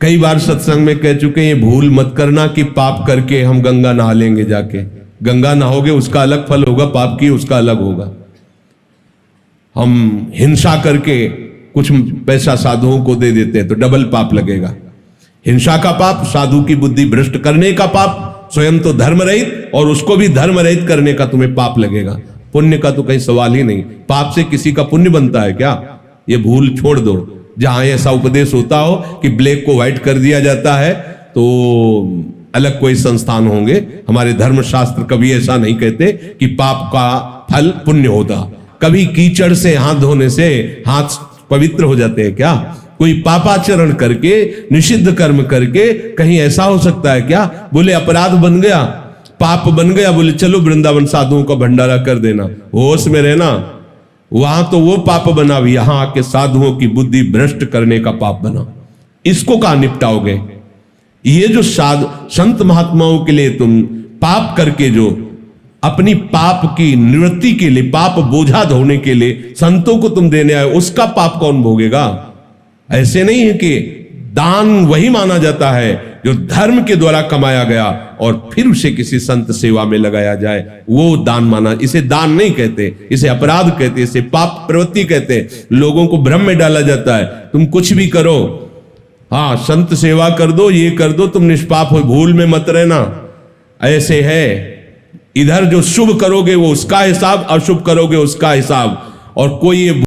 कई बार सत्संग में कह चुके हैं, ये भूल मत करना कि पाप करके हम गंगा नहा लेंगे जाके। गंगा नहाओगे उसका अलग फल होगा, पाप की उसका अलग होगा। हम हिंसा करके कुछ पैसा साधुओं को दे देते हैं तो डबल पाप लगेगा। हिंसा का पाप, साधु की बुद्धि भ्रष्ट करने का पाप, स्वयं तो धर्म रहित और उसको भी धर्म रहित करने का तुम्हें पाप लगेगा। पुण्य का तो कहीं सवाल ही नहीं। पाप से किसी का पुण्य बनता है क्या? ये भूल छोड़ दो। जहां ऐसा उपदेश होता हो कि ब्लैक को व्हाइट कर दिया जाता है तो अलग कोई संस्थान होंगे। हमारे धर्मशास्त्र कभी ऐसा नहीं कहते कि पाप का फल पुण्य होता। कभी कीचड़ से हाथ धोने से हाथ पवित्र हो जाते हैं क्या? कोई पापाचरण करके, निषिद्ध कर्म करके कहीं ऐसा हो सकता है क्या? बोले अपराध बन गया, पाप बन गया, बोले चलो वृंदावन साधुओं का भंडारा कर देना। होश में रहना, वहां तो वो पाप बना, यहां आके साधुओं की बुद्धि भ्रष्ट करने का पाप बना। इसको कहां निपटाओगे? ये जो संत महात्माओं के लिए तुम पाप करके जो अपनी पाप की निवृत्ति के लिए, पाप बोझा धोने के लिए संतों को तुम देने आए, उसका पाप कौन भोगेगा? ऐसे नहीं है कि दान वही माना जाता है जो धर्म के द्वारा कमाया गया और फिर उसे किसी संत सेवा में लगाया जाए, वो दान माना। इसे दान नहीं कहते, इसे अपराध कहते, इसे पाप प्रवृत्ति कहते। लोगों को भ्रम में डाला जाता है, तुम कुछ भी करो, हाँ संत सेवा कर दो, ये कर दो, तुम निष्पाप हो, भूल में मत रहना। ऐसे है, इधर जो शुभ करोगे वो उसका हिसाब, अशुभ करोगे उसका हिसाब। और कोई ये